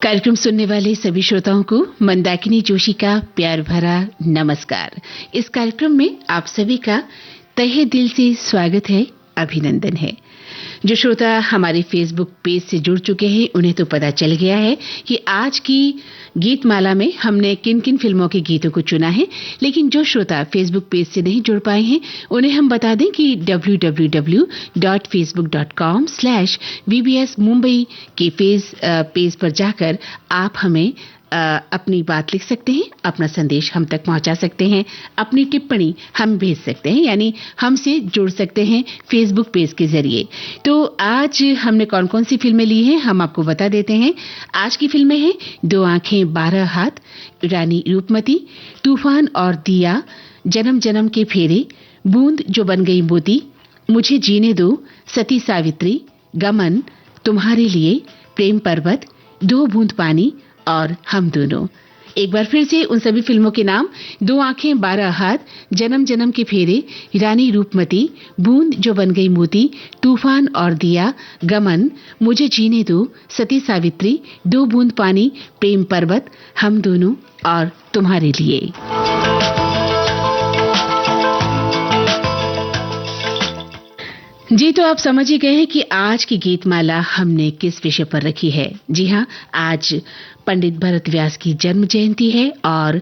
कार्यक्रम सुनने वाले सभी श्रोताओं को मंदाकिनी जोशी का प्यार भरा नमस्कार। इस कार्यक्रम में आप सभी का तहे दिल से स्वागत है, अभिनंदन है। जो श्रोता हमारे फेसबुक पेज से जुड़ चुके हैं उन्हें तो पता चल गया है कि आज की गीत माला में हमने किन किन फिल्मों के गीतों को चुना है, लेकिन जो श्रोता फेसबुक पेज से नहीं जुड़ पाए हैं उन्हें हम बता दें कि www.facebook.com/VBS मुंबई के पेज पर जाकर आप हमें अपनी बात लिख सकते हैं, अपना संदेश हम तक पहुंचा सकते हैं, अपनी टिप्पणी हम भेज सकते हैं, यानी हमसे जुड़ सकते हैं फेसबुक पेज के जरिए। तो आज हमने कौन कौन सी फिल्में ली हैं हम आपको बता देते हैं। आज की फिल्में हैं 2 आंखें 12 हाथ, रानी रूपमती, तूफान और दिया, जन्म जन्म के फेरे, बूंद जो बन गई मोती, मुझे जीने दो, सती सावित्री, गमन, तुम्हारे लिए, प्रेम पर्वत, 2 बूंद पानी और हम दोनों। एक बार फिर से उन सभी फिल्मों के नाम: 2 आंखें 12 हाथ, जन्म जन्म के फेरे, रानी रूपमती, बूंद जो बन गई मोती, तूफान और दिया, गमन, मुझे जीने दो, सती सावित्री, 2 बूंद पानी, प्रेम पर्वत, हम दोनों और तुम्हारे लिए। जी, तो आप समझ ही गए हैं कि आज की गीतमाला हमने किस विषय पर रखी है। जी हाँ, आज पंडित भरत व्यास की जन्म जयंती है और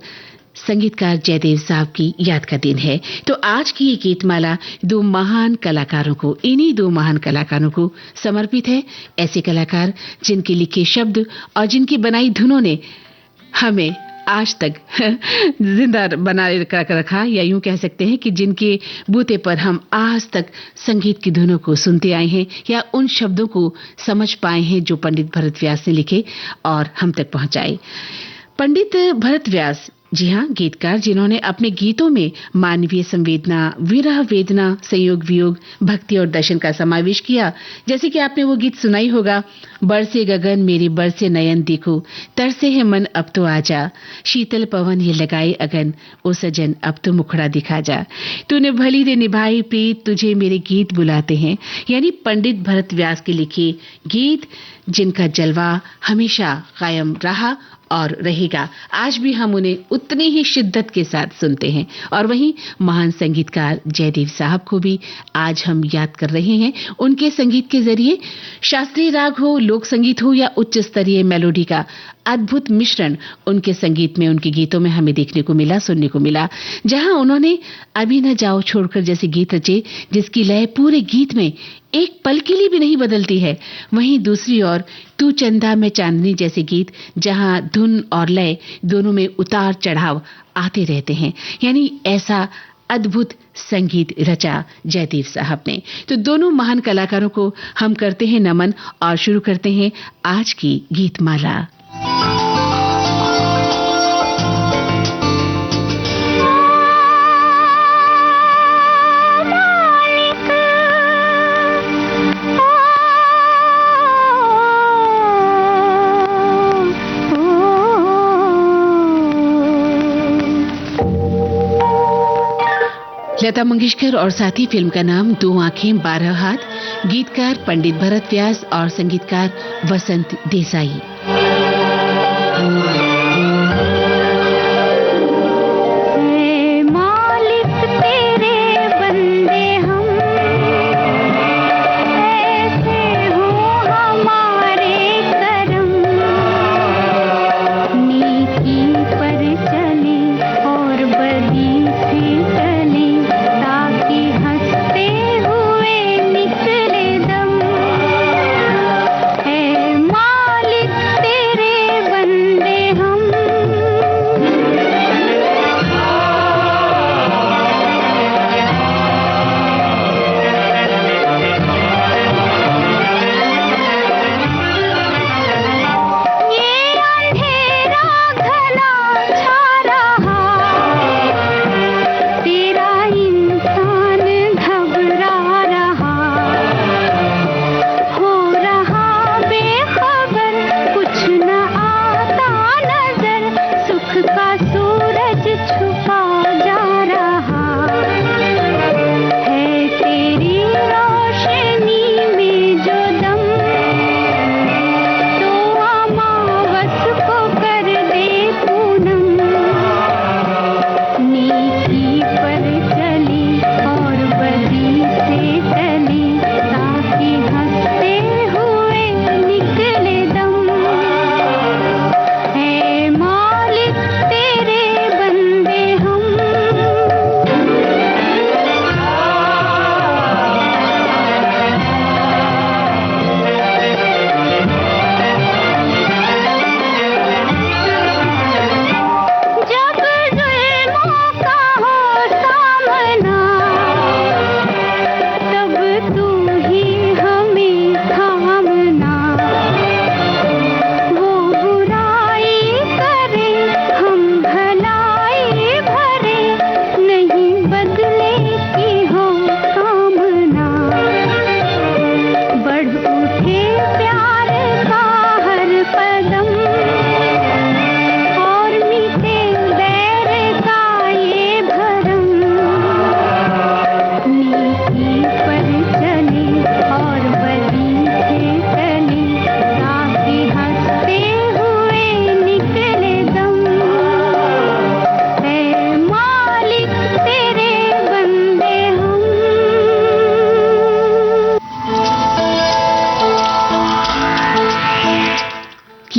संगीतकार जयदेव साहब की याद का दिन है। तो आज की ये गीतमाला 2 महान कलाकारों को, इन्हीं 2 महान कलाकारों को समर्पित है। ऐसे कलाकार जिनके लिखे शब्द और जिनकी बनाई धुनों ने हमें आज तक जिंदा बनाए रखा, या यूं कह सकते हैं कि जिनके बूते पर हम आज तक संगीत की धुनों को सुनते आए हैं या उन शब्दों को समझ पाए हैं जो पंडित भरत व्यास ने लिखे और हम तक पहुंचाए। पंडित भरत व्यास, जी हाँ, गीतकार जिन्होंने अपने गीतों में मानवीय संवेदना, विरह वेदना, संयोग वियोग, भक्ति और दर्शन का समावेश किया। जैसे कि आपने वो गीत सुनाई होगा: बरसे गगन मेरे बरसे नयन देखो, तरसे है मन अब तो आजा, शीतल पवन ये लगाए अगन, ओ सजन अब तो मुखड़ा दिखा जा, तूने भली रे निभाई प्रीत, तुझे मेरे गीत बुलाते हैं। यानी पंडित भरत व्यास के लिखे गीत जिनका जलवा हमेशा कायम रहा और रहेगा। आज भी हम उन्हें उतनी ही शिद्दत के साथ सुनते हैं। और वहीं महान संगीतकार जयदेव साहब को भी आज हम याद कर रहे हैं। उनके संगीत के जरिए शास्त्रीय राग हो, लोक संगीत हो या उच्च स्तरीय मेलोडी का अद्भुत मिश्रण उनके संगीत में, उनके गीतों में हमें देखने को मिला, सुनने को मिला। जहां उन्होंने अभी न जाओ छोड़कर जैसे गीत रचे जिसकी लय पूरे गीत में एक पल के लिए भी नहीं बदलती है, वहीं दूसरी ओर तू चंदा मैं चांदनी जैसे गीत जहां धुन और लय दोनों में उतार चढ़ाव आते रहते हैं। यानी ऐसा अद्भुत संगीत रचा जयदेव साहब ने। तो दोनों महान कलाकारों को हम करते हैं नमन और शुरू करते हैं आज की गीतमाला। लता मंगेशकर और साथी, फिल्म का नाम 2 आंखें 12 हाथ, गीतकार पंडित भरत व्यास और संगीतकार वसंत देसाई। मालिक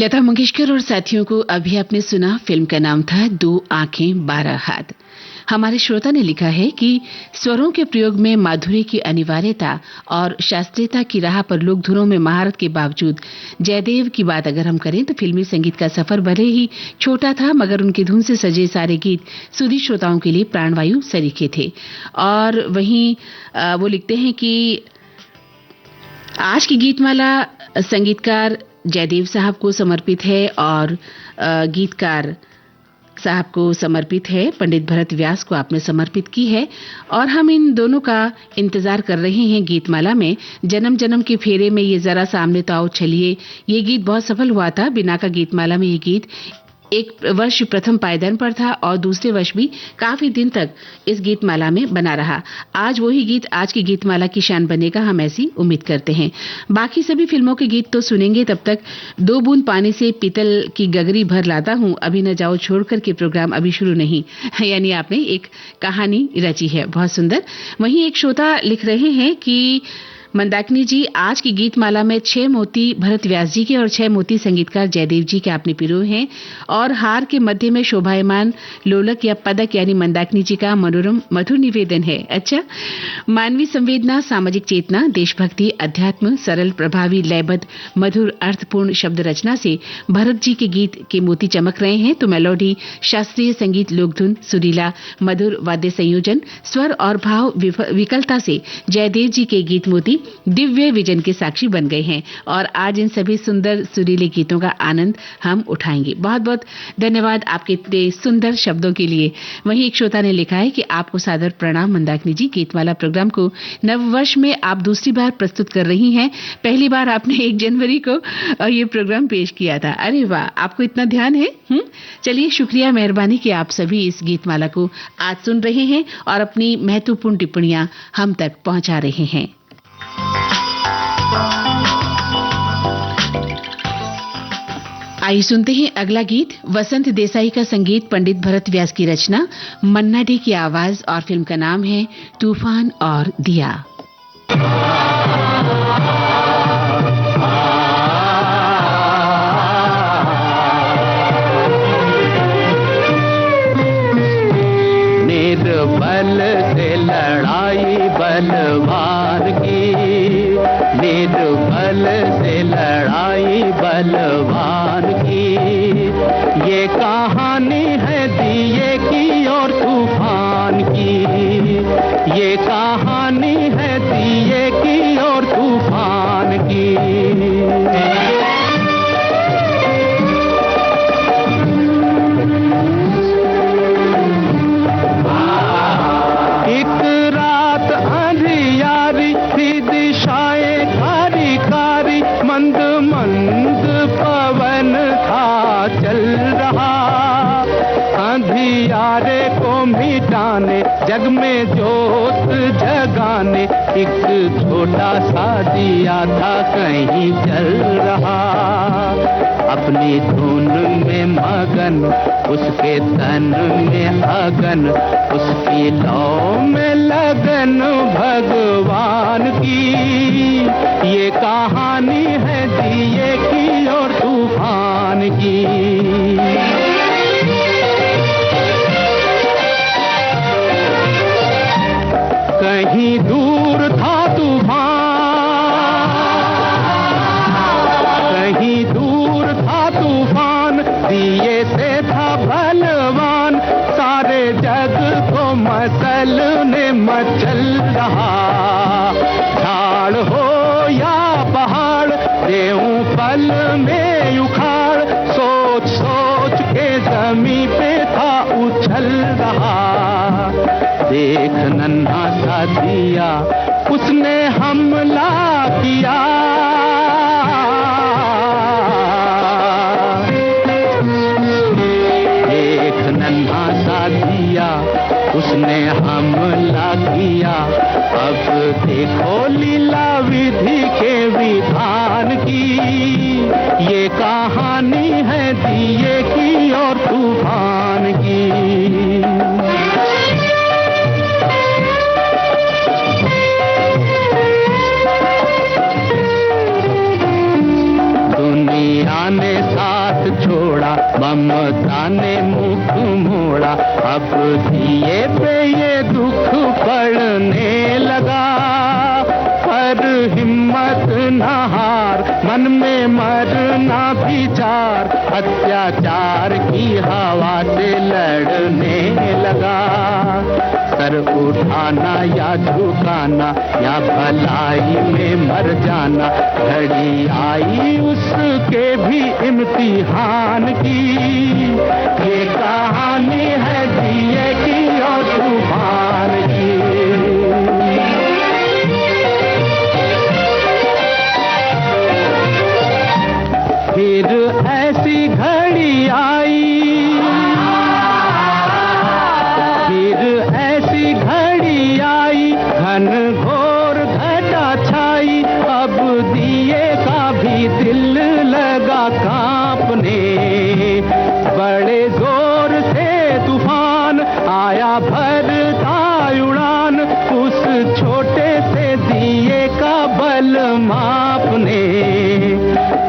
लता मंगेशकर और साथियों को अभी आपने सुना, फिल्म का नाम था दो आंखें 12 हाथ। हमारे श्रोता ने लिखा है कि स्वरों के प्रयोग में माधुर्य की अनिवार्यता और शास्त्रीयता की राह पर लोक धुनों में महारत के बावजूद जयदेव की बात अगर हम करें तो फिल्मी संगीत का सफर भले ही छोटा था, मगर उनकी धुन से सजे सारे गीत सुधी श्रोताओं के लिए प्राणवायु सरीखे थे। और वहीं वो लिखते हैं कि आज की गीतमाला संगीतकार जयदेव साहब को समर्पित है और गीतकार साहब को समर्पित है, पंडित भरत व्यास को आपने समर्पित की है। और हम इन दोनों का इंतजार कर रहे हैं गीतमाला में। जन्म जन्म के फेरे में ये जरा सामने तो आओ चलिए, ये गीत बहुत सफल हुआ था। बिना का गीतमाला में ये गीत एक वर्ष प्रथम पायदान पर था और दूसरे वर्ष भी काफी दिन तक इस गीतमाला में बना रहा। आज वही गीत आज की गीतमाला की शान बनेगा, हम ऐसी उम्मीद करते हैं। बाकी सभी फिल्मों के गीत तो सुनेंगे, तब तक दो बूंद पानी से पीतल की गगरी भर लाता हूं, अभी न जाओ छोड़कर के प्रोग्राम अभी शुरू नहीं। यानी आपने एक कहानी रची है, बहुत सुंदर। वहीं एक श्रोता लिख रहे हैं कि मंदाकिनी जी, आज की गीतमाला में 6 मोती भरत व्यास जी के और 6 मोती संगीतकार जयदेव जी के आपने पिरोए हैं और हार के मध्य में शोभायमान लोलक या पदक यानी मंदाकिनी जी का मनोरम मधुर निवेदन है। अच्छा, मानवीय संवेदना, सामाजिक चेतना, देशभक्ति, अध्यात्म, सरल प्रभावी लयबद्ध मधुर अर्थपूर्ण शब्द रचना से भरत जी के गीत के मोती चमक रहे हैं तो मेलोडी, शास्त्रीय संगीत, लोकधुन, सुरीला मधुर वाद्य संयोजन, स्वर और भाव विकलता से जयदेव जी के गीत मोती दिव्य विजन के साक्षी बन गए हैं और आज इन सभी सुंदर सुरीले गीतों का आनंद हम उठाएंगे। बहुत बहुत धन्यवाद आपके इतने सुंदर शब्दों के लिए। वहीं एक श्रोता ने लिखा है कि आपको सादर प्रणाम मंदाकिनी जी, गीतमाला प्रोग्राम को नववर्ष में आप दूसरी बार प्रस्तुत कर रही हैं। पहली बार आपने 1 जनवरी को ये प्रोग्राम पेश किया था। अरे वाह, आपको इतना ध्यान है। चलिए, शुक्रिया, मेहरबानी कि आप सभी इस गीतमाला को आज सुन रहे हैं और अपनी महत्वपूर्ण टिप्पणियां हम तक पहुंचा रहे हैं। आइए सुनते हैं अगला गीत। वसंत देसाई का संगीत, पंडित भरत व्यास की रचना, मन्ना डे की आवाज और फिल्म का नाम है तूफान और दिया। निर्बल से लड़ाई बलवान की, निर्बल से लड़ाई बलवान की, ये कहानी है दिए की और तूफान की, ये कहानी है दिए की और तूफान की। अंधियारे को मिटाने, जग में जोत जगाने, एक छोटा सा दिया था कहीं जल रहा। अपनी धुन में मगन, उसके तन में अगन, उसकी लौ में लगन भगवान की, ये कहानी है दिए की और तूफान की। कहीं दूर था तूफान, कहीं दूर था तूफान, दिए से था बलवान, सारे जग को मचलने मचल रहा। झाड़ हो या पहाड़, देऊं पल में उखाड़, सोच सोच के जमीन पे था उछल रहा। देख नन्हा सा दिया, उसने हमला किया, देख नन्हा सा दिया, उसने हमला किया। अब देखो लीला विधि के विधान की, ये कहानी है दिए की और तूफान की। दुनिया ने ममता ने मुख मोड़ा, अब दिए पे ये दुख पड़ने लगा। पर हिम्मत न हार, मन में मरना विचार, अत्याचार की हवा से लड़ने लगा। सर उठाना या झुकाना या भलाई में मर जाना, घड़ी आई उसके भी इम्तिहान की। ये कहानी है दिए की और तूफान की। फिर ऐसी घड़ी आई, फिर ऐसी घड़ी आई, घन घोर घटा छाई। अब दिए का भी दिल लगा कांपने, बड़े जोर से तूफान आया भरता उड़ान, उस छोटे से दिए का बल मापने।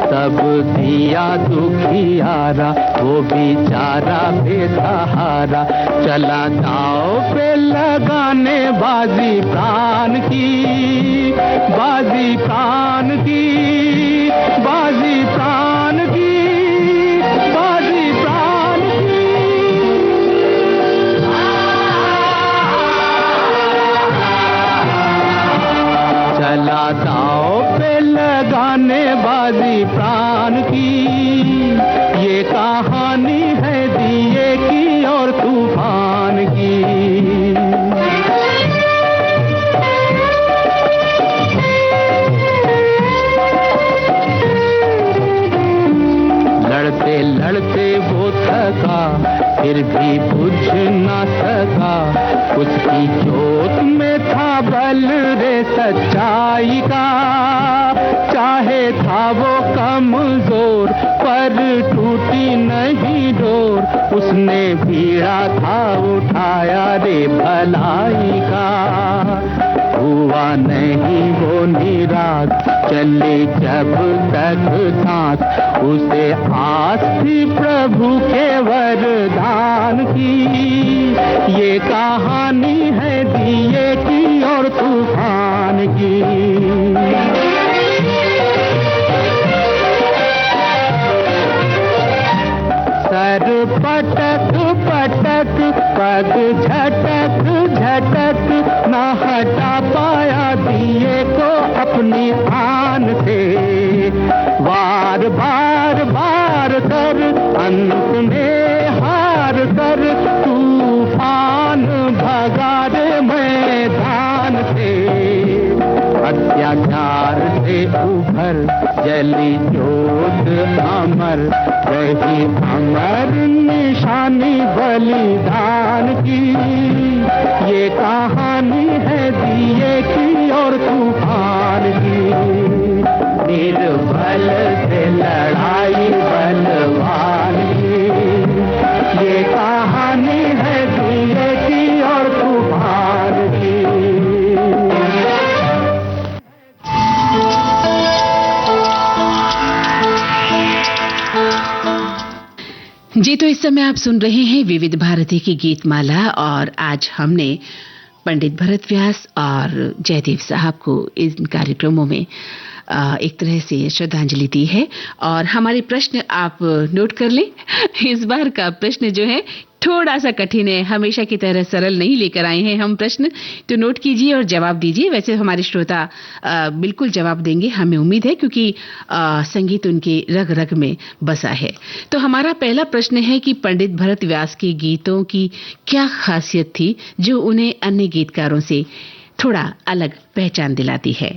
तब दिया दुखियारा, वो बेचारा बेसहारा, चला दाव पे लगाने बाजी प्राण की, बाजी प्राण की, बाजी प्राण की, बाजी प्राण की। चला दाव पे लगाने बाजी प्राण की। ये कहानी है दिए की और तूफान की। लड़ते लड़ते वो थका, फिर भी बुझ न सका, उसकी जोत में था बल रे सच्चाई का। चाहे था वो कमजोर पर टूटी नहीं डोर, उसने बीड़ा था उठाया रे भलाई का। हुआ नहीं वो निराश, चले जब तक सांस, उसे आस थी प्रभु के वरदान की। ये कहानी है दिए की और तूफान की। सर पटक पटक, पग झटक झटक, न हटा पाया दिए को अपनी आन से। वार बार बार कर, अंत में हार कर, तूफान भगा दे मैदान से। अत्याचार से उभर जली जोत अमर, रही अमर निशानी बलिदान की। ये कहानी है दिए की और तूफान की। निर्बल से लड़ाई बलवान की। ये कहानी है दिए की और तूफान की। जी, तो इस समय आप सुन रहे हैं विविध भारती की गीतमाला, और आज हमने पंडित भरत व्यास और जयदेव साहब को इन कार्यक्रमों में एक तरह से श्रद्धांजलि दी है। और हमारे प्रश्न आप नोट कर लें। इस बार का प्रश्न जो है थोड़ा सा कठिन है, हमेशा की तरह सरल नहीं लेकर आए हैं हम प्रश्न, तो नोट कीजिए और जवाब दीजिए। वैसे हमारे श्रोता बिल्कुल जवाब देंगे, हमें उम्मीद है, क्योंकि संगीत उनके रग रग में बसा है। तो हमारा पहला प्रश्न है कि पंडित भरत व्यास के गीतों की क्या खासियत थी जो उन्हें अन्य गीतकारों से थोड़ा अलग पहचान दिलाती है।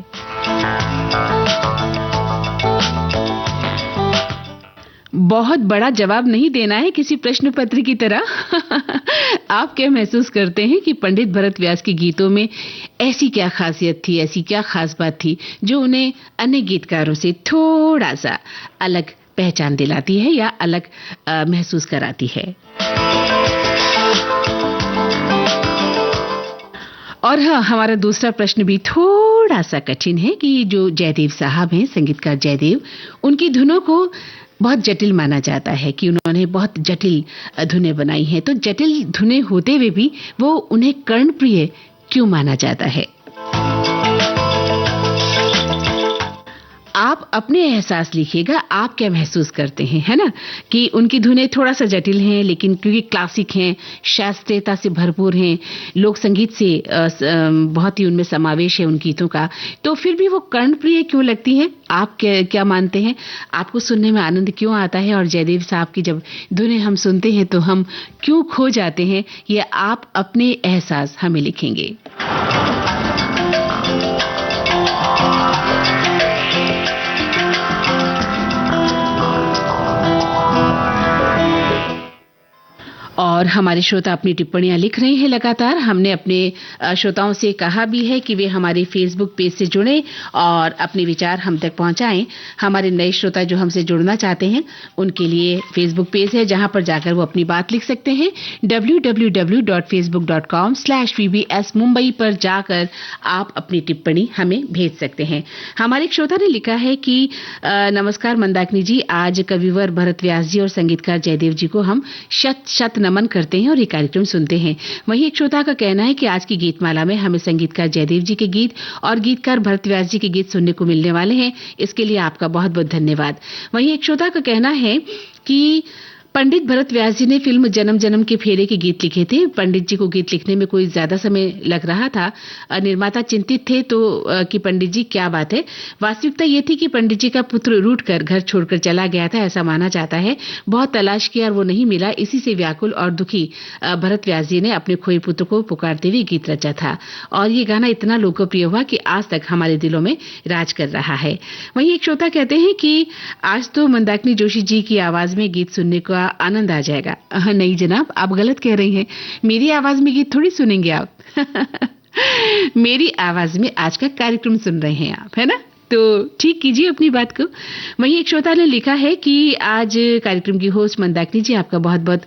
बहुत बड़ा जवाब नहीं देना है किसी प्रश्न पत्र की तरह। आप क्या महसूस करते हैं कि पंडित भरत व्यास के गीतों में ऐसी क्या खासियत थी, ऐसी क्या खास बात थी जो उन्हें अन्य गीतकारों से थोड़ा सा अलग पहचान दिलाती है या अलग महसूस कराती है? और हाँ, हमारा दूसरा प्रश्न भी थोड़ा सा कठिन है कि जो जयदेव साहब हैं, संगीतकार जयदेव, उनकी धुनों को बहुत जटिल माना जाता है कि उन्होंने बहुत जटिल धुनें बनाई हैं। तो जटिल धुनें होते हुए भी वो उन्हें कर्णप्रिय क्यों माना जाता है? आप अपने एहसास लिखिएगा, आप क्या महसूस करते हैं, है ना? कि उनकी धुनें थोड़ा सा जटिल हैं, लेकिन क्योंकि क्लासिक हैं, शास्त्रीयता से भरपूर हैं, लोक संगीत से बहुत ही उनमें समावेश है उन गीतों का, तो फिर भी वो कर्णप्रिय क्यों लगती हैं? आप क्या मानते हैं? आपको सुनने में आनंद क्यों आता है? और जयदेव साहब की जब धुनें हम सुनते हैं तो हम क्यों खो जाते हैं? ये आप अपने एहसास हमें लिखेंगे। और हमारे श्रोता अपनी टिप्पणियां लिख रहे हैं लगातार। हमने अपने श्रोताओं से कहा भी है कि वे हमारे फेसबुक पेज से जुड़ें और अपने विचार हम तक पहुंचाएं। हमारे नए श्रोता जो हमसे जुड़ना चाहते हैं उनके लिए फेसबुक पेज है जहां पर जाकर वो अपनी बात लिख सकते हैं। www.facebook.com/vbs मुंबई पर जाकर आप अपनी टिप्पणी हमें भेज सकते हैं। हमारे एक श्रोता ने लिखा है कि नमस्कार मंदाकिनी जी, आज कविवर भरत व्यास जी और संगीतकार जयदेव जी को हम शत शत नमन करते हैं और ये कार्यक्रम सुनते हैं। वहीं एक श्रोता का कहना है कि आज की गीतमाला में हमें संगीतकार जयदेव जी के गीत और गीतकार भरत व्यास जी के गीत सुनने को मिलने वाले हैं। इसके लिए आपका बहुत बहुत धन्यवाद। वहीं एक श्रोता का कहना है कि पंडित भरत व्यास जी ने फिल्म जन्म जन्म के फेरे के गीत लिखे थे। पंडित जी को गीत लिखने में कोई ज्यादा समय लग रहा था। निर्माता चिंतित थे कि पंडित जी क्या बात है। वास्तविकता ये थी कि पंडित जी का पुत्र रूठकर घर छोड़कर चला गया था, ऐसा माना जाता है। बहुत तलाश किया और वो नहीं मिला। इसी से व्याकुल और दुखी भरत व्यास जी ने अपने खोए पुत्र को पुकारते हुए गीत रचा था और ये गाना इतना लोकप्रिय हुआ कि आज तक हमारे दिलों में राज कर रहा है। वहीं एक श्रोता कहते हैं कि आज तो मंदाकिनी जोशी जी की आवाज में गीत सुनने का आनंद आ जाएगा। नहीं जनाब, आप गलत कह रही हैं। मेरी आवाज में गीत थोड़ी सुनेंगे आप। मेरी आवाज में आज का कार्यक्रम सुन रहे हैं आप, है ना? तो ठीक कीजिए अपनी बात को। वहीं एक श्रोता ने लिखा है कि आज कार्यक्रम की होस्ट मंदाकिनी जी, आपका बहुत बहुत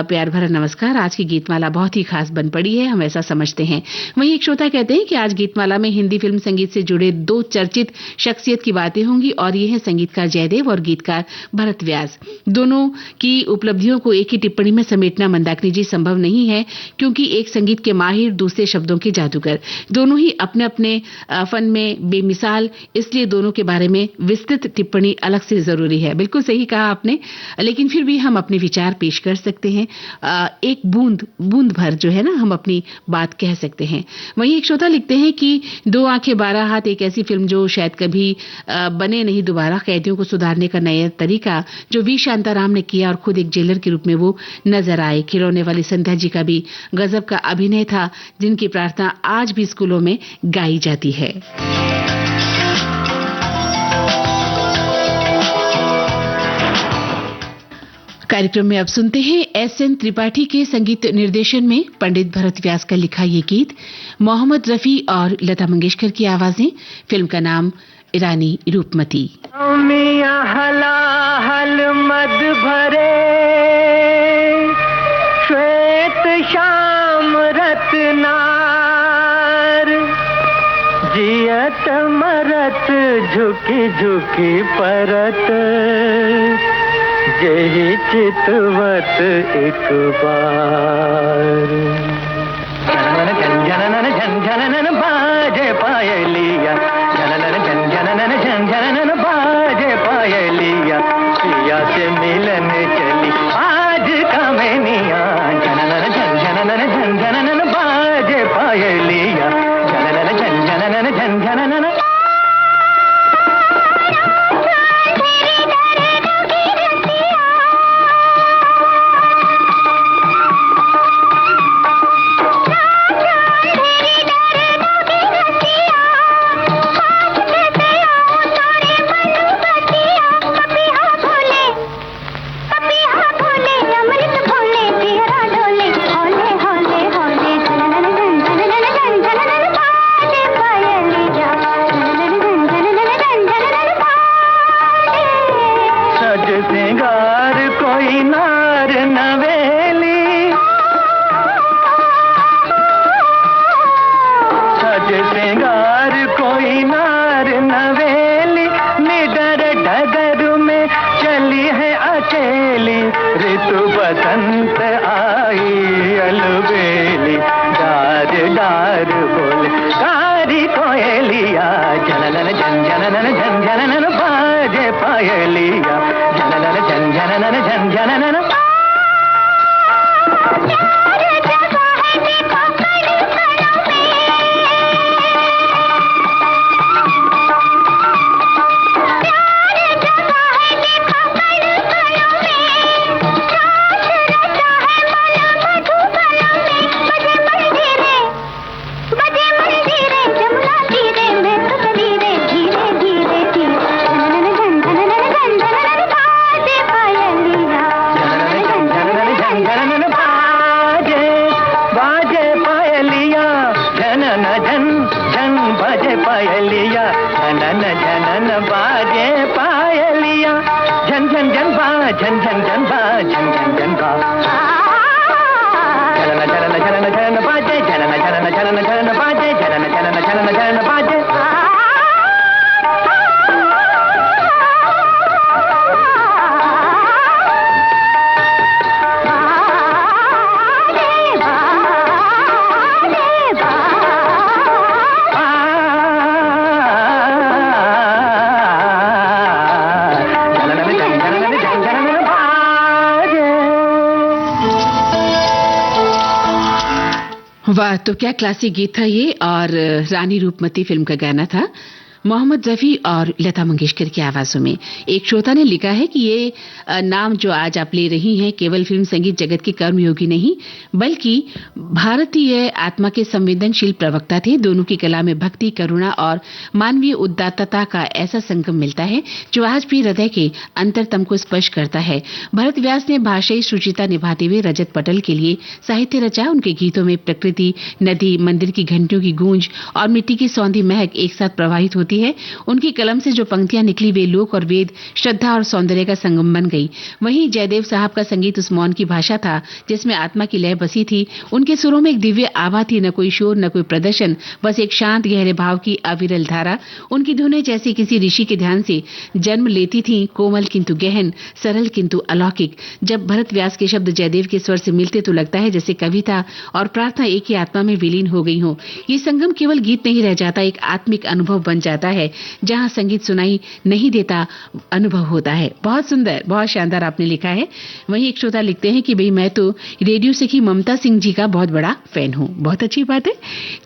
प्यार भरा नमस्कार। आज की गीतमाला बहुत ही खास बन पड़ी है, हम ऐसा समझते हैं। वहीं एक श्रोता कहते हैं कि आज गीतमाला में हिंदी फिल्म संगीत से जुड़े दो चर्चित शख्सियत की बातें होंगी और ये है संगीतकार जयदेव और गीतकार भरत व्यास। दोनों की उपलब्धियों को एक ही टिप्पणी में समेटना मंदाकिनी जी संभव नहीं है, क्योंकि एक संगीत के माहिर, दूसरे शब्दों के जादूगर। दोनों ही अपने अपने फन में बेमिसाल, इसलिए दोनों के बारे में विस्तृत टिप्पणी अलग से जरूरी है। बिल्कुल सही कहा आपने, लेकिन फिर भी हम अपने विचार पेश कर सकते हैं। एक बूंद भर जो है ना, हम अपनी बात कह सकते हैं। वहीं एक श्रोता लिखते हैं कि 2 आंखें 12 हाथ एक ऐसी फिल्म जो शायद कभी बने नहीं दोबारा। कैदियों को सुधारने का नया तरीका जो वी शांताराम ने किया और खुद एक जेलर के रूप में वो नजर आए। खिलौने वाली संध्या जी का भी गजब का अभिनय था, जिनकी प्रार्थना आज भी स्कूलों में गाई जाती है। कार्यक्रम में अब सुनते हैं एस.एन. त्रिपाठी के संगीत निर्देशन में पंडित भरत व्यास का लिखा ये गीत, मोहम्मद रफी और लता मंगेशकर की आवाजें। फिल्म का नाम रानी रूपमती। मियां हलाहल मद भरे श्वेत श्याम रत्नार, जियत मरत झुकी झुकी परत, जही चितवत एक बार। जननन झनझनन बाजे पायलिया, जननन झनझनन झनझनन बाजे पायलिया, पिया से मिलन चली आज कामनिया। जननन झनझनन झनझनन बाजे पायलिया, जननन झनझनन झनझनन। कोई नार नवेली निडर डगर में चली है ऋतु बसंत आई अलबेली, डार डार बोले कारी कोयलिया, जननन जन जननन जन जननन बाजे पायलिया, जननन जन जननन जन जननन। वाह, तो क्या क्लासिक गीत था ये। और रानी रूपमती फिल्म का गाना था, मोहम्मद रफी और लता मंगेशकर की आवाजों में। एक श्रोता ने लिखा है कि ये नाम जो आज आप ले रही हैं केवल फिल्म संगीत जगत के कर्मयोगी नहीं बल्कि भारतीय आत्मा के संवेदनशील प्रवक्ता थे। दोनों की कला में भक्ति, करुणा और मानवीय उदात्तता का ऐसा संगम मिलता है जो आज भी हृदय के अंतरतम को स्पर्श करता है। भरत व्यास ने भाषाई शुचिता निभाते हुए रजत पटल के लिए साहित्य रचा। उनके गीतों में प्रकृति, नदी, मंदिर की घंटियों की गूंज और मिट्टी की सौंधी महक एक साथ प्रवाहित होती है। उनकी कलम से जो पंक्तियां निकली वे लोक और वेद, श्रद्धा और सौंदर्य का संगम बन गई। वहीं जयदेव साहब का संगीत उस मौन की भाषा था जिसमें आत्मा की लय बसी थी। उनके सुरों में एक दिव्य आभा थी, न कोई शोर न कोई प्रदर्शन, बस एक शांत गहरे भाव की अविरल धारा। उनकी धुनें जैसे किसी ऋषि के ध्यान से जन्म लेती थीं, कोमल किंतु गहन, सरल किंतु अलौकिक। जब भरत व्यास के शब्द जयदेव के स्वर से मिलते तो लगता है जैसे कविता और प्रार्थना एक ही आत्मा में विलीन हो गई हो। ये संगम केवल गीत नहीं रह जाता, एक आत्मिक अनुभव बन जाता है जहां संगीत सुनाई नहीं देता, अनुभव होता है। बहुत सुंदर, बहुत शानदार आपने लिखा है। वहीं एक श्रोता लिखते हैं कि भाई मैं तो रेडियो सखी ममता सिंह जी का बहुत बड़ा फैन हूं। बहुत अच्छी बात है।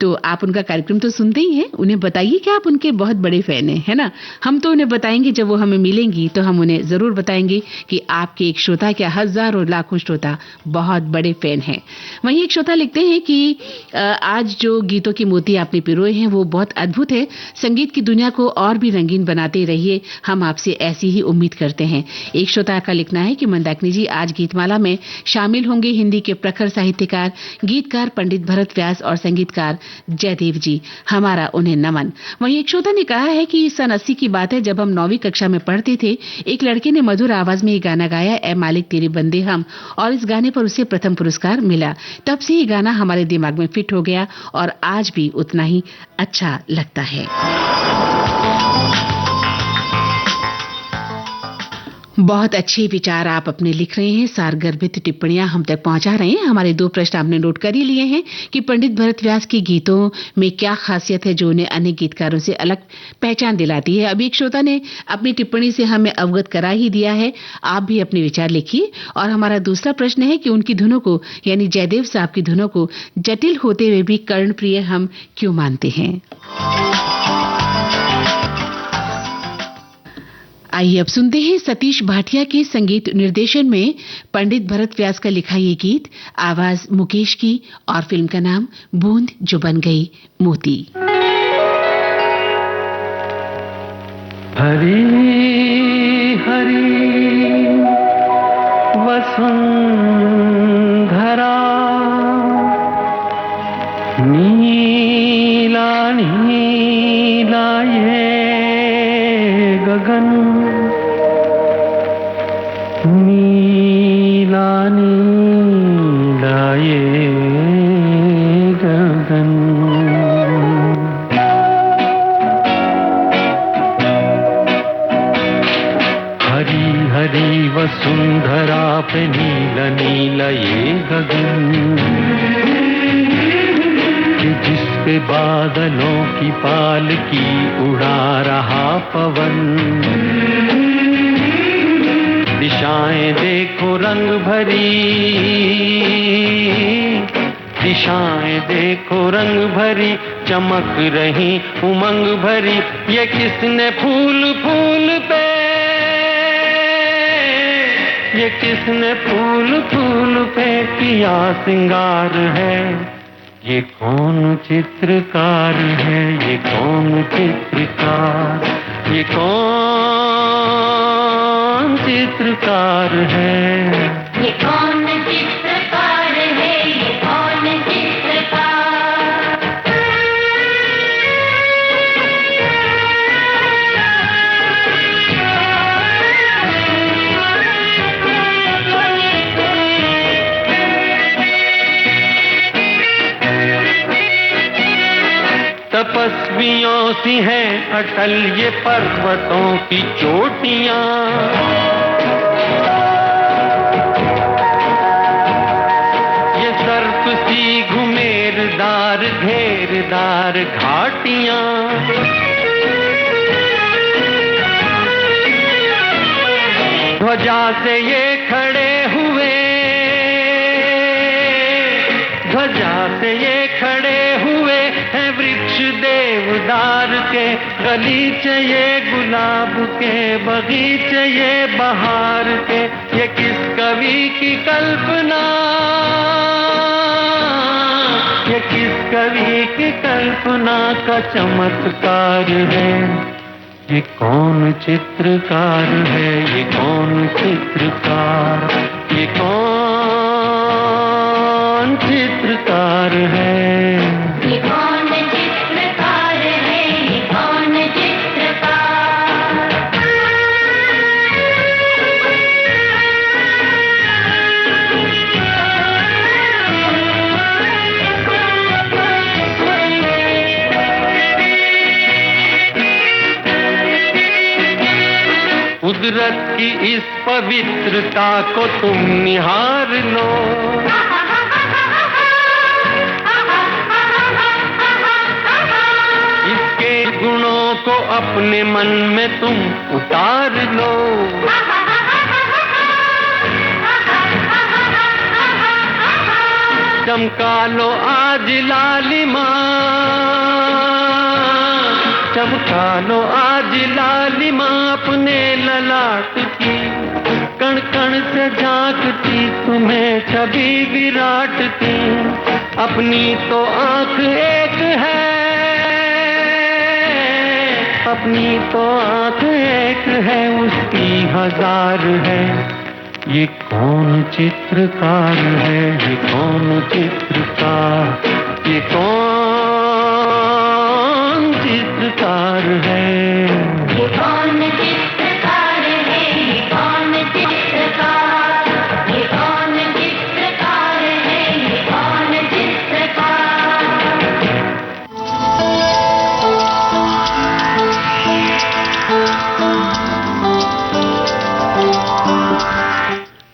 तो आप उनका कार्यक्रम तो सुनते ही हैं, उन्हें बताइए कि आप उनके बहुत बड़े फैन हैं, है ना। हम तो उन्हें बताएंगे, जब वो हमें मिलेंगी तो हम उन्हें जरूर बताएंगे कि आपके एक श्रोता क्या हजारों लाखों श्रोता बहुत बड़े फैन हैं। वहीं एक श्रोता लिखते हैं कि आज जो गीतों की मोती आपने पिरोए हैं वो बहुत अद्भुत है। संगीत की दुनिया को और भी रंगीन बनाते रहिए, हम आपसे ऐसी ही उम्मीद करते हैं। एक श्रोता का लिखना है कि मंदाकिनी जी आज गीतमाला में शामिल होंगे हिंदी के प्रखर साहित्यकार, गीतकार पंडित भरत व्यास और संगीतकार जयदेव जी, हमारा उन्हें नमन। वहीं एक श्रोता ने कहा है कि सन 80 की बात है, जब हम 9वीं कक्षा में पढ़ते थे, एक लड़के ने मधुर आवाज में ये गाना गाया, ए मालिक तेरे बंदे हम, और इस गाने पर उसे प्रथम पुरस्कार मिला। तब से ये गाना हमारे दिमाग में फिट हो गया और आज भी उतना ही अच्छा लगता है। बहुत अच्छे विचार आप अपने लिख रहे हैं, सारगर्भित टिप्पणियां हम तक पहुंचा रहे हैं। हमारे 2 प्रश्न आपने नोट कर ही लिए हैं कि पंडित भरत व्यास के गीतों में क्या खासियत है जो उन्हें अन्य गीतकारों से अलग पहचान दिलाती है। अभी एक श्रोता ने अपनी टिप्पणी से हमें अवगत करा ही दिया है। आप भी अपने विचार लिखिए। और हमारा दूसरा प्रश्न है कि उनकी धुनों को, यानी जयदेव साहब की धुनों को जटिल होते हुए भी कर्णप्रिय हम क्यों मानते हैं। आइए अब सुनते हैं सतीश भाटिया के संगीत निर्देशन में पंडित भरत व्यास का लिखा ये गीत, आवाज मुकेश की, और फिल्म का नाम बूंद जो बन गई मोती। हरी हरी वसुंधरा, नीला नीला ये गगन, नीला नीला ये गगन। हरी हरी वसुंधरा पे पे नीला नीला ये गगन, कि जिस पे बादलों की पालकी उड़ा रहा पवन। दिशाएं देखो रंग भरी, दिशाएं देखो रंग भरी, चमक रही उमंग भरी। ये किसने फूल फूल पे, ये किसने फूल फूल पे किया सिंगार है। ये कौन चित्रकार है, ये कौन चित्रकार, ये कौन चित्रकार है। ये कौन चित्रकार है, ये कौन तपस्वियों सी हैं अटल ये पर्वतों की चोटियां, ये सर्प सी घुमेरदार घेरदार घाटियां। ध्वजा से ये खड़े हुए, ध्वजा से ये खड़े हुए हैं वृक्ष देवदार के। गलीचे ये गुलाब के, बगीचे ये बहार के। ये किस कवि की कल्पना, ये किस कवि की कल्पना का चमत्कार है। ये कौन चित्रकार है, ये कौन चित्रकार, ये कौन चित्रकार है। ये कौन चित्रकार है, ये कौन कुदरत की इस पवित्रता को तुम निहार लो, इसके गुणों को अपने मन में तुम उतार लो। चमका लो आज लालिमा, चमका लो आज लालिमा अपने ललाट की। कण कण से झांकती तुम्हें छवि विराट की। अपनी तो आंख एक है, अपनी तो आंख एक है, उसकी हजार है। ये कौन चित्रकार है, ये कौन चित्रकार, ये कौन चित्रकार है। ये कौन चित्रकार है, ये कौन चित्रकार, ये कौन चित्रकार है, ये कौन चित्रकार।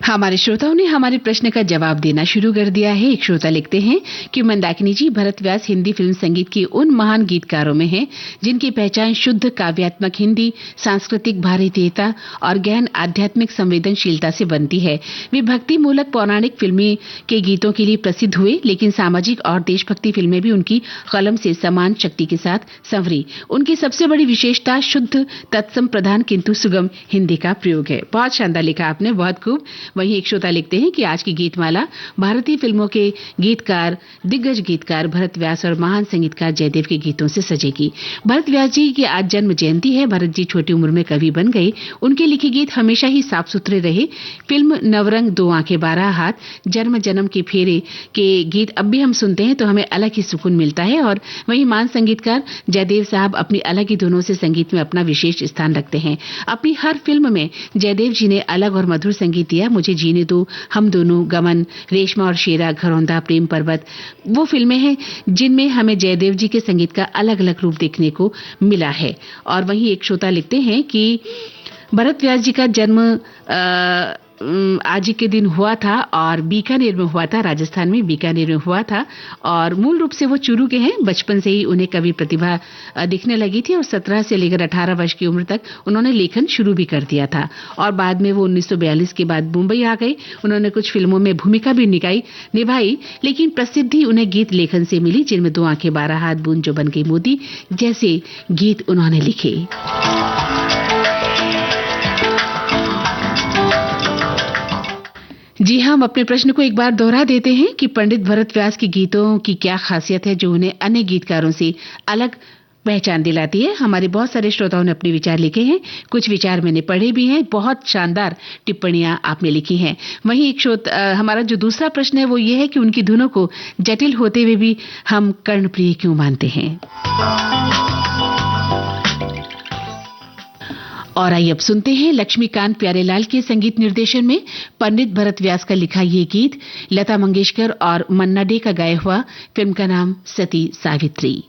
हमारे श्रोताओं ने हमारे प्रश्न का जवाब देना शुरू कर दिया है। एक श्रोता लिखते हैं कि मंदाकिनी जी, भरत व्यास हिंदी फिल्म संगीत के उन महान गीतकारों में हैं जिनकी पहचान शुद्ध काव्यात्मक हिंदी, सांस्कृतिक भारतीयता और गहन आध्यात्मिक संवेदनशीलता से बनती है। वे भक्ति मूलक पौराणिक फिल्में के गीतों के लिए प्रसिद्ध हुए, लेकिन सामाजिक और देशभक्ति फिल्में भी उनकी कलम से समान शक्ति के साथ संवरी। उनकी सबसे बड़ी विशेषता शुद्ध तत्सम प्रधान किंतु सुगम हिंदी का प्रयोग है। बहुत शानदार लिखा आपने, बहुत खूब। वहीं एक श्रोता लिखते हैं कि आज की गीतमाला भारतीय फिल्मों के गीतकार, दिग्गज गीतकार भरत व्यास और महान संगीतकार जयदेव के गीतों से सजेगी। भरत व्यास जी की आज जन्म जयंती है। भरत जी छोटी उम्र में कवि बन गए। उनके लिखे गीत हमेशा ही साफ सुथरे रहे। फिल्म नवरंग, दो आंखें, 12 हाथ, जन्म जन्म के फेरे के गीत अब भी हम सुनते हैं तो हमें अलग ही सुकून मिलता है। और वहीं महान संगीतकार जयदेव साहब अपनी अलग ही धुनों से संगीत में अपना विशेष स्थान रखते हैं। अपनी हर फिल्म में जयदेव जी ने अलग और मधुर संगीत दिया। मुझे जीने दो, हम दोनों, गमन, रेशमा और शेरा, घरौंदा, प्रेम पर्वत, वो फिल्में हैं जिनमें हमें जयदेव जी के संगीत का अलग अलग रूप देखने को मिला है। और वहीं एक श्रोता लिखते हैं कि भरत व्यास जी का जन्म आज ही के दिन हुआ था और बीकानेर में हुआ था, राजस्थान में बीकानेर में हुआ था। और मूल रूप से वो चुरू के हैं। बचपन से ही उन्हें कवि प्रतिभा दिखने लगी थी और 17 से लेकर 18 वर्ष की उम्र तक उन्होंने लेखन शुरू भी कर दिया था। और बाद में वो 1942 के बाद मुंबई आ गए। उन्होंने कुछ फिल्मों में भूमिका भी निभाई, लेकिन प्रसिद्धि उन्हें गीत लेखन से मिली, जिनमें दो आंखें 12 हाथ, बूंद जो बन गई मोती जैसे गीत उन्होंने लिखे। जी हाँ, हम अपने प्रश्न को एक बार दोहरा देते हैं कि पंडित भरत व्यास के गीतों की क्या खासियत है जो उन्हें अन्य गीतकारों से अलग पहचान दिलाती है। हमारे बहुत सारे श्रोताओं ने अपने विचार लिखे हैं, कुछ विचार मैंने पढ़े भी हैं, बहुत शानदार टिप्पणियां आपने लिखी हैं। वहीं एक हमारा जो दूसरा प्रश्न है वो ये है कि उनकी धुनों को जटिल होते हुए भी हम कर्णप्रिय क्यों मानते हैं। और आइए अब सुनते हैं लक्ष्मीकांत प्यारेलाल के संगीत निर्देशन में पंडित भरत व्यास का लिखा ये गीत, लता मंगेशकर और मन्ना डे का गाया हुआ। फिल्म का नाम सती सावित्री।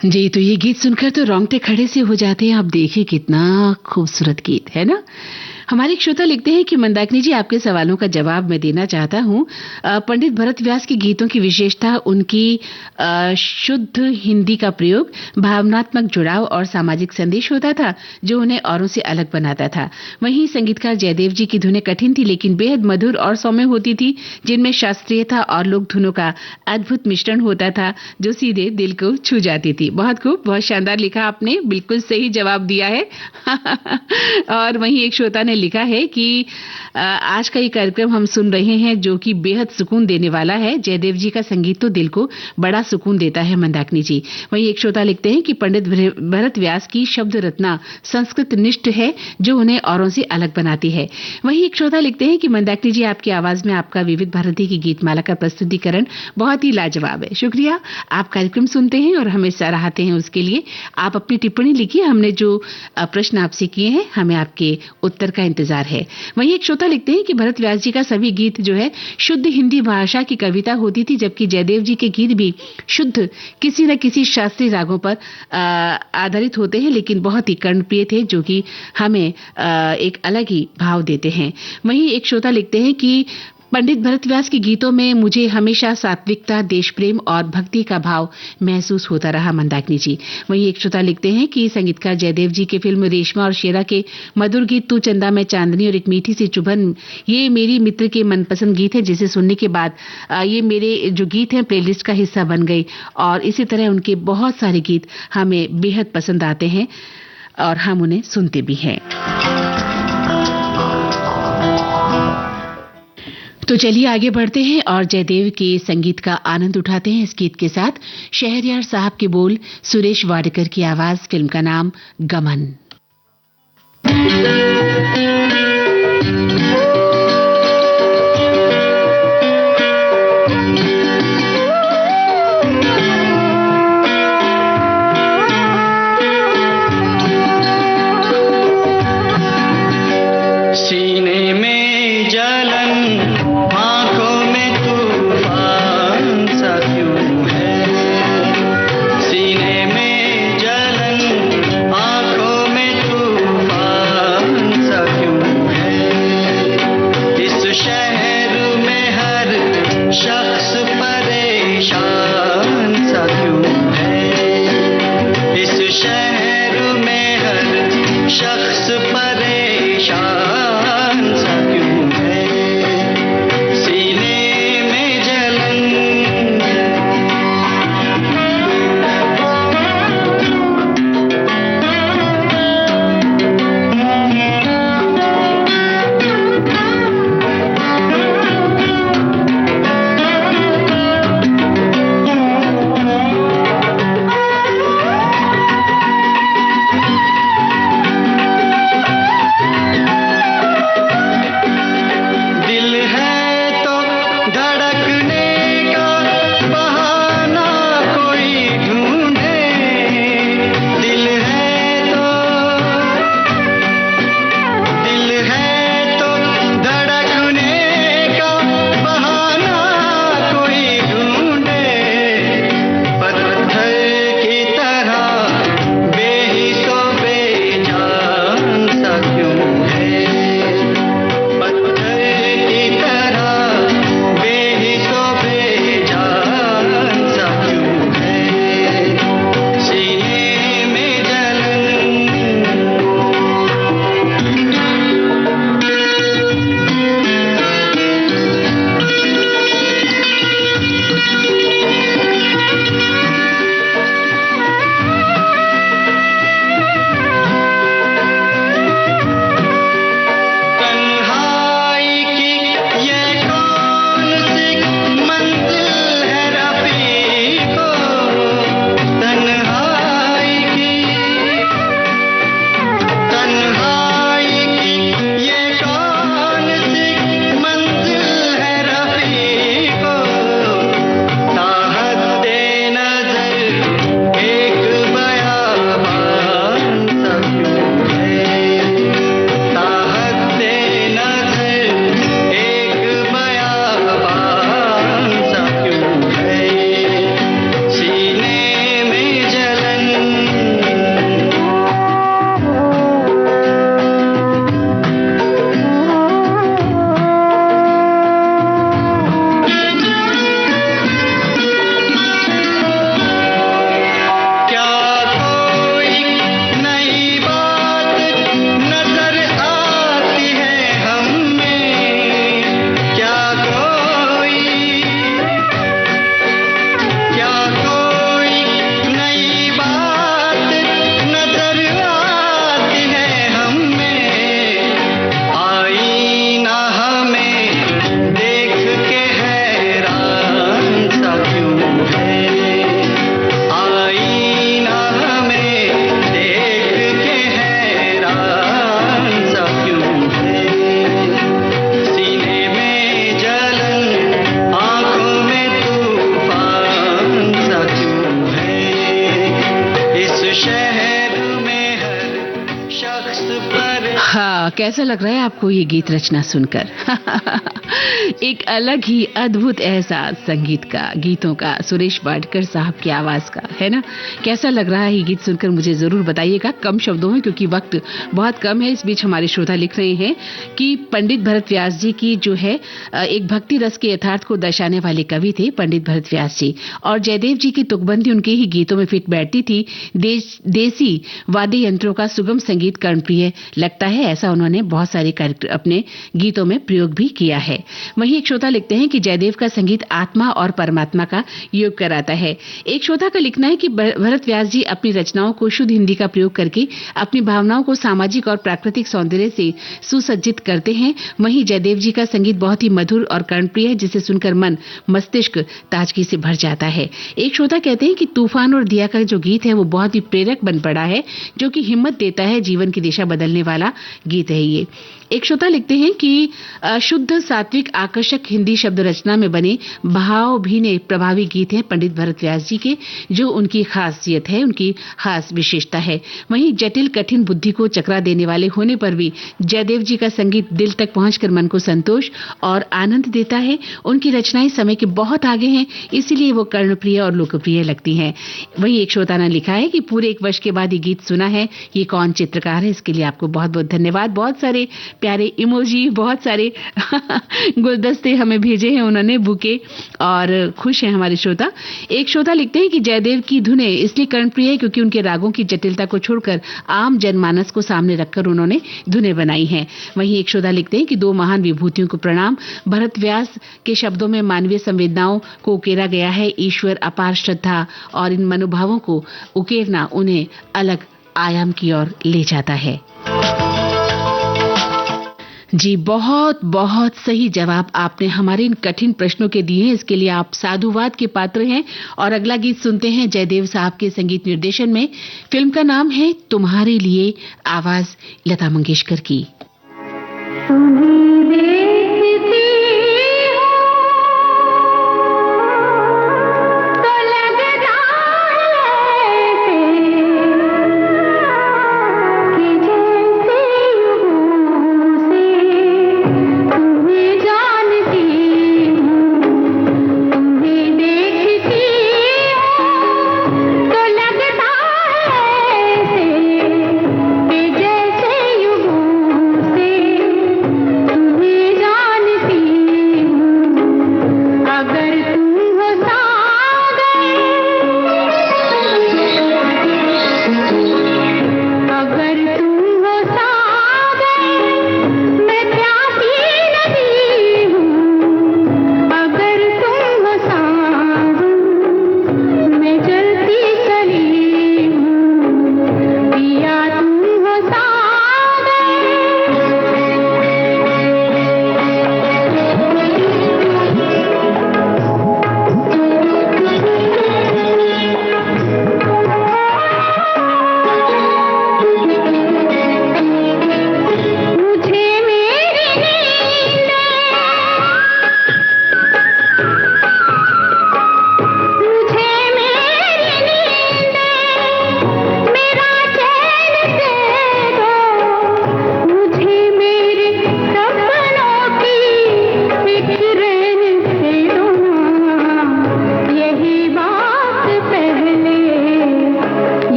जी, तो ये गीत सुनकर तो रोंगटे खड़े से हो जाते हैं। आप देखिए कितना खूबसूरत गीत है ना। हमारे एक श्रोता लिखते हैं कि मंदाकिनी जी, आपके सवालों का जवाब मैं देना चाहता हूं। पंडित भरत व्यास के गीतों की विशेषता उनकी शुद्ध हिंदी का प्रयोग, भावनात्मक जुड़ाव और सामाजिक संदेश होता था जो उन्हें औरों से अलग बनाता था। वहीं संगीतकार जयदेव जी की धुनें कठिन थी लेकिन बेहद मधुर और सौम्य होती थी, जिनमें शास्त्रीयता और लोक धुनों का अद्भुत मिश्रण होता था जो सीधे दिल को छू जाती थी। बहुत खूब, बहुत शानदार लिखा आपने, बिल्कुल सही जवाब दिया है। और वहीं एक श्रोता ने लिखा है कि आज का ये कार्यक्रम हम सुन रहे हैं जो कि बेहद सुकून देने वाला है। जयदेव जी का संगीत तो दिल को बड़ा सुकून देता है मंदाकिनी जी। वहीं एक श्रोता लिखते हैं कि पंडित भरत व्यास की शब्द रत्ना संस्कृत निष्ठ है जो उन्हें औरों से अलग बनाती है। वहीं एक श्रोता लिखते हैं कि मंदाकिनी जी, आपकी आवाज में आपका विविध भारती की गीतमाला का प्रस्तुतिकरण बहुत ही लाजवाब है। शुक्रिया, आप कार्यक्रम सुनते हैं और हमें सराहते हैं, उसके लिए आप अपनी टिप्पणी लिखिए। हमने जो प्रश्न आपसे किए हैं हमें आपके उत्तर का इंतजार है। वहीं एक श्रोता लिखते हैं कि भरत व्यास जी का सभी गीत जो है शुद्ध हिंदी भाषा की कविता होती थी, जबकि जयदेव जी के गीत भी शुद्ध किसी न किसी शास्त्रीय रागों पर आधारित होते हैं लेकिन बहुत ही कर्णप्रिय थे जो कि हमें एक अलग ही भाव देते हैं। वहीं एक श्रोता लिखते हैं कि पंडित भरत व्यास के गीतों में मुझे हमेशा सात्विकता, देश प्रेम और भक्ति का भाव महसूस होता रहा मंदाकिनी जी। वहीं एक श्रोता लिखते हैं कि संगीतकार जयदेव जी के फिल्म रेशमा और शेरा के मधुर गीत तू चंदा मैं चांदनी और एक मीठी सी चुभन, ये मेरी मित्र के मनपसंद गीत है, जिसे सुनने के बाद ये मेरे जो गीत हैं प्लेलिस्ट का हिस्सा बन गई। और इसी तरह उनके बहुत सारे गीत हमें बेहद पसंद आते हैं और हम उन्हें सुनते भी हैं। तो चलिए आगे बढ़ते हैं और जयदेव के संगीत का आनंद उठाते हैं। इस गीत के साथ शहरयार साहब के बोल, सुरेश वाडकर की आवाज, फिल्म का नाम गमन। सीने में जलन, आंखों में तूफान सा क्यों है? सीने में जलन, आंखों में तूफान सा क्यों है? इस शहर में हर शख्स परेशान सा क्यों है? इस शहर में हर शख्स परेशान सा क्यों है? सीने में जलन। कैसा लग रहा है आपको ये गीत रचना सुनकर? एक अलग ही अद्भुत एहसास संगीत का, गीतों का, सुरेश वाडकर साहब की आवाज का, है ना? कैसा लग रहा है ये गीत सुनकर मुझे जरूर बताइएगा कम शब्दों में, क्योंकि वक्त बहुत कम है। इस बीच हमारे श्रोता लिख रहे हैं कि पंडित भरत व्यास जी की जो है एक भक्ति रस के यथार्थ को दर्शाने वाले कवि थे पंडित भरत व्यास जी, और जयदेव जी की तुकबंदी उनके ही गीतों में फिट बैठती थी। देसी वाद्य यंत्रों का सुगम संगीत कर्णप्रिय लगता है, ऐसा उन्होंने बहुत सारे अपने गीतों में प्रयोग भी किया है। वहीं एक श्रोता लिखते हैं कि जयदेव का संगीत आत्मा और परमात्मा का योग कराता है। एक श्रोता का लिखना है कि भरत व्यास जी अपनी रचनाओं को शुद्ध हिंदी का प्रयोग करके अपनी भावनाओं को सामाजिक और प्राकृतिक सौंदर्य से सुसज्जित करते हैं। वहीं जयदेव जी का संगीत बहुत ही मधुर और कर्णप्रिय है, जिसे सुनकर मन मस्तिष्क ताजगी से भर जाता है। एक श्रोता कहते हैं कि तूफान और दिया का जो गीत है वो बहुत ही प्रेरक बन पड़ा है, जो कि हिम्मत देता है, जीवन की दिशा बदलने वाला गीत है ये। एक श्रोता लिखते हैं कि शुद्ध सात्विक आकर्षक हिंदी शब्द रचना में बने भावभीने प्रभावी गीत हैं पंडित भरत व्यास जी के, जो उनकी खासियत है, उनकी खास विशेषता है। वहीं जटिल कठिन बुद्धि को चकरा देने वाले होने पर भी जयदेव जी का संगीत दिल तक पहुंचकर मन को संतोष और आनंद देता है। उनकी रचनाएं समय के बहुत आगे हैं, इसीलिए वो कर्णप्रिय और लोकप्रिय लगती हैं। वहीं एक श्रोता ने लिखा है कि पूरे 1 वर्ष के बाद ये गीत सुना है, ये कौन चित्रकार है? इसके लिए आपको बहुत बहुत धन्यवाद। बहुत सारे प्यारे इमोजी, बहुत सारे गुलदस्ते हमें भेजे हैं उन्होंने, बुके, और खुश हैं हमारे श्रोता। एक श्रोता लिखते हैं कि जयदेव की धुनें इसलिए कर्णप्रिय है क्योंकि उनके रागों की जटिलता को छोड़कर आम जनमानस को सामने रखकर उन्होंने धुनें बनाई हैं। वहीं एक श्रोता लिखते हैं कि 2 महान विभूतियों को प्रणाम। भरत व्यास के शब्दों में मानवीय संवेदनाओं को उकेरा गया है। ईश्वर, अपार श्रद्धा और इन मनोभावों को उकेरना उन्हें अलग आयाम की ओर ले जाता है। जी, बहुत बहुत सही जवाब आपने हमारे इन कठिन प्रश्नों के दिए हैं। इसके लिए आप साधुवाद के पात्र हैं। और अगला गीत सुनते हैं जयदेव साहब के संगीत निर्देशन में। फिल्म का नाम है तुम्हारे लिए, आवाज लता मंगेशकर की। जैसे युगों से तुम्हें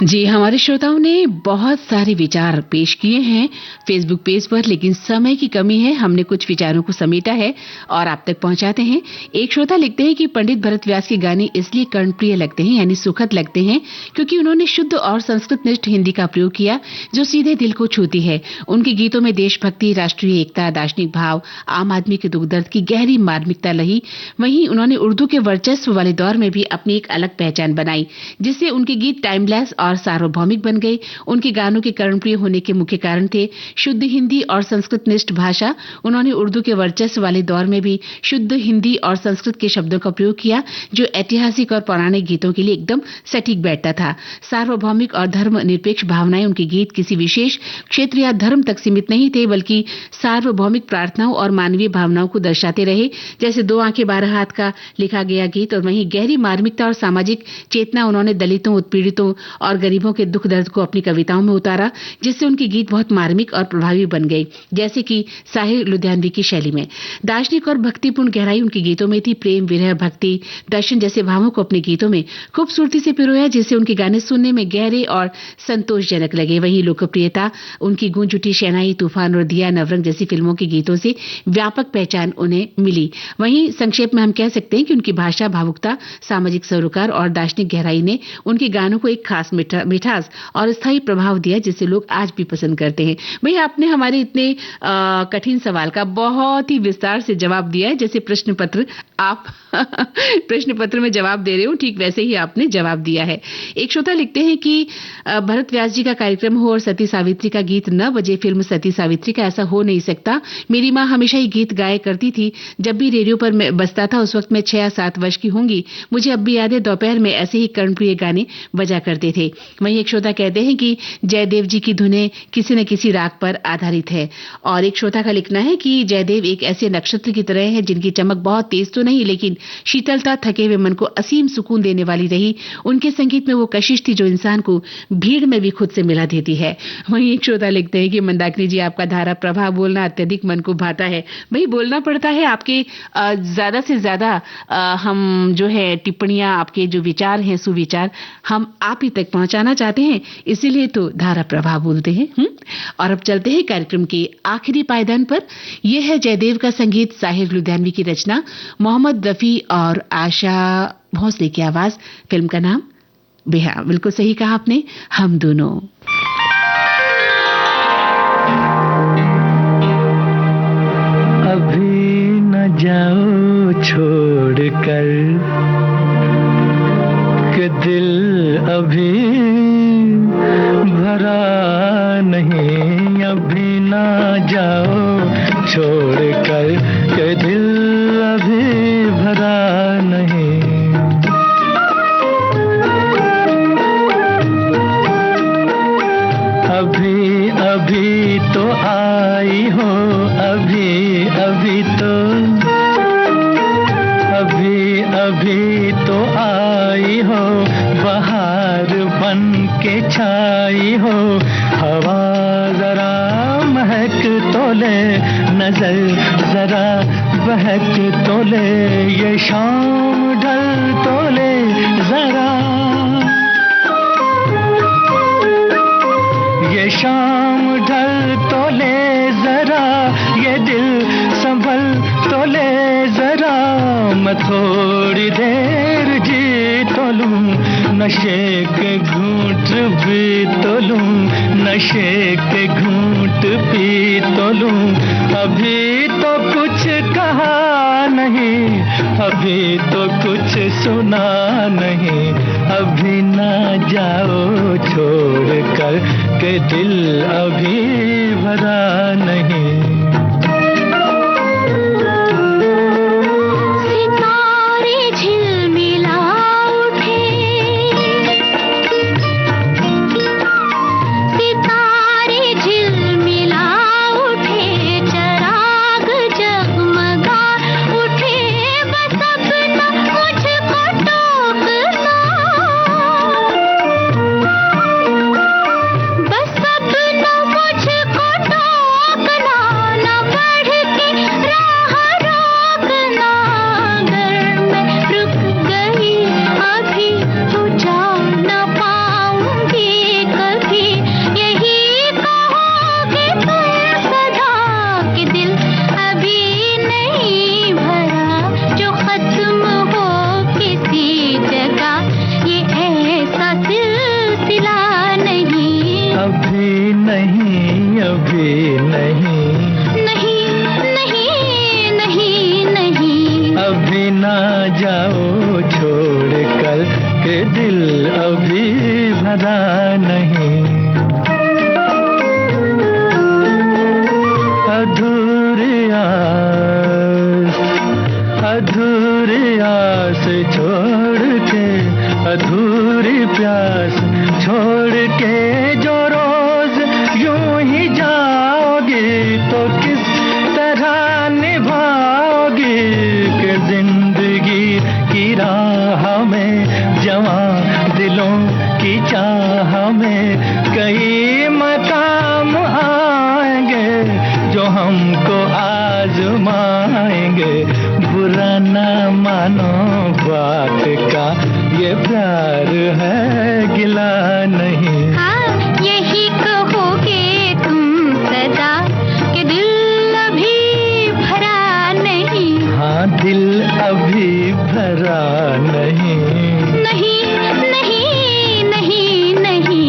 जी, हमारे श्रोताओं ने बहुत सारे विचार पेश किए हैं फेसबुक पेज पर, लेकिन समय की कमी है। हमने कुछ विचारों को समेटा है और आप तक पहुंचाते हैं। एक श्रोता लिखते हैं कि पंडित भरत व्यास के गाने इसलिए कर्णप्रिय लगते हैं, यानी सुखद लगते हैं, क्योंकि उन्होंने शुद्ध और संस्कृतनिष्ठ हिंदी का प्रयोग किया जो सीधे दिल को छूती है। उनके गीतों में देशभक्ति, राष्ट्रीय एकता, दार्शनिक भाव, आम आदमी के दुख दर्द की गहरी मार्मिकता रही। वहीं उन्होंने उर्दू के वर्चस्व वाले दौर में भी अपनी एक अलग पहचान बनाई, जिससे उनके गीत टाइमलेस और सार्वभौमिक बन गए। उनके गानों के कर्णप्रिय होने के मुख्य कारण थे शुद्ध हिंदी और संस्कृतनिष्ठ भाषा। उन्होंने उर्दू के वर्चस्व वाले दौर में भी शुद्ध हिंदी और संस्कृत के शब्दों का प्रयोग किया, जो ऐतिहासिक और पौराणिक गीतों के लिए एकदम सटीक बैठता था। सार्वभौमिक और धर्मनिरपेक्ष भावनाएं उनके गीत किसी विशेष क्षेत्र या धर्म तक सीमित नहीं थे, बल्कि सार्वभौमिक प्रार्थनाओं और मानवीय भावनाओं को दर्शाते रहे। जैसे दो आंखें 12 हाथ का लिखा गया गीत, और वहीं गहरी मार्मिकता और सामाजिक चेतना उन्होंने दलितों, उत्पीड़ितों और गरीबों के दुख दर्द को अपनी कविताओं में उतारा, जिससे उनके गीत बहुत मार्मिक और प्रभावी बन गए। जैसे कि साहिर लुधियानवी की शैली में दार्शनिक और भक्तिपूर्ण गहराई उनके गीतों में थी। प्रेम, विरह, भक्ति, दर्शन जैसे भावों को अपने गीतों में खूबसूरती से पिरोया, जिससे उनके गाने सुनने में गहरे और संतोषजनक लगे। वहीं लोकप्रियता उनकी गूंज उठी शहनाई, तूफान और दिया, नवरंग जैसी फिल्मों के गीतों से व्यापक पहचान उन्हें मिली। वहीं संक्षेप में हम कह सकते हैं कि उनकी भाषा, भावुकता, सामाजिक सरोकार और दार्शनिक गहराई ने उनके गानों को एक खास मिठास और स्थायी प्रभाव दिया, जिसे लोग आज भी पसंद करते हैं। भई, आपने हमारे इतने कठिन सवाल का बहुत ही विस्तार से जवाब दिया है। जैसे प्रश्न पत्र आप प्रश्न पत्र में जवाब दे रहे हो, ठीक वैसे ही आपने जवाब दिया है। एक श्रोता लिखते हैं कि भरत व्यास जी का कार्यक्रम हो और सती सावित्री का गीत न बजे फिल्म सती सावित्री का, ऐसा हो नहीं सकता। मेरी माँ हमेशा ही गीत गाया करती थी, जब भी रेडियो पर बजता था उस वक्त मैं 6 या 7 वर्ष की होंगी। मुझे अब भी याद है दोपहर में ऐसे ही कर्णप्रिय गाने बजा करते थे। वहीं एक श्रोता कहते हैं कि जयदेव जी की धुनें किसी न किसी राग पर आधारित है। और एक श्रोता का लिखना है कि जयदेव एक ऐसे नक्षत्र की तरह है जिनकी चमक बहुत तेज तो नहीं, लेकिन शीतलता थके हुए मन को असीम सुकून देने वाली रही। उनके संगीत में वो कशिश थी जो इंसान को भीड़ में भी खुद से मिला देती है। वहीं एक श्रोता लिखते हैं कि मंदाकिनी जी, आपका धारा प्रवाह बोलना अत्यधिक मन को भाता है। भाई, बोलना पड़ता है। आपके ज्यादा से ज्यादा हम जो है टिप्पणियां, आपके जो विचार हैं, सुविचार, हम आप ही तक पहुंचाना चाहते हैं, इसीलिए तो धारा प्रवाह बोलते हैं। और अब चलते हैं कार्यक्रम के आखिरी पायदान पर। यह है जयदेव का संगीत, साहिर लुधियानवी की रचना, मोहम्मद रफी और आशा भोसले की आवाज। फिल्म का नाम बेहा। बिल्कुल सही कहा आपने, हम दोनों। अभी न जाओ छोड़ कर कि दिल अभी भरा नहीं, अभी ना जाओ छोड़ कर कि दिल अभी भरा नहीं। अभी अभी तो आई हो, अभी अभी तो, अभी अभी तो आई हो, बहार बन के छाई हो। हवा जरा महक तो ले, नजर जरा बहक तो ले, ये शाम ढल तो ले जरा, ये शाम ढल तो ले जरा, ये दिल संभल तो ले जरा। मैं थोड़ी देर जी तो लूं, नशे के घूंट भी तो लूं, नशे के घूंट पी तो लूं। अभी तो कुछ कहा नहीं, अभी तो कुछ सुना नहीं, अभी ना जाओ छोड़ कर के दिल अभी भरा नहीं। नहीं अभी नहीं, नहीं नहीं नहीं नहीं, अभी ना जाओ छोड़ कर के दिल अभी भरा नहीं। अधूरी आस छोड़ के, अधूरी प्यास छोड़ के जो रोज यूं ही जाओगी तो किस तरह निभाओगी कि जिंदगी की राह में जवां दिलों की चाह में कई मकाम आएंगे जो हमको आजमाएंगे। बुरा ना मानो बात का, ये प्यार है गिला नहीं। हाँ यही कहोगे तुम सदा कि दिल अभी भरा नहीं। हाँ दिल अभी भरा नहीं, नहीं नहीं नहीं नहीं।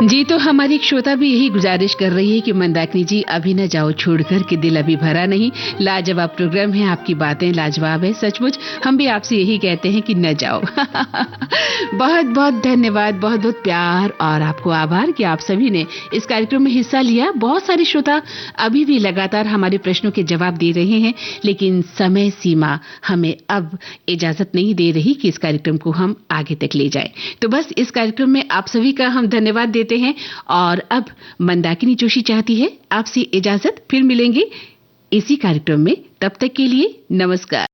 जी तो हमारी एक श्रोता भी यही गुजारिश कर रही है कि मंदाकिनी जी अभी न जाओ छोड़कर के दिल अभी भरा नहीं। लाजवाब प्रोग्राम है, आपकी बातें लाजवाब है, सचमुच हम भी आपसे यही कहते हैं कि न जाओ। बहुत बहुत धन्यवाद, बहुत बहुत प्यार और आपको आभार कि आप सभी ने इस कार्यक्रम में हिस्सा लिया। बहुत सारे श्रोता अभी भी लगातार हमारे प्रश्नों के जवाब दे रहे हैं, लेकिन समय सीमा हमें अब इजाजत नहीं दे रही कि इस कार्यक्रम को हम आगे तक ले जाएं। तो बस इस कार्यक्रम में आप सभी का हम धन्यवाद देते हैं और अब मंदाकिनी जोशी चाहती है आपसे इजाजत। फिर मिलेंगे इसी कार्यक्रम में, तब तक के लिए नमस्कार।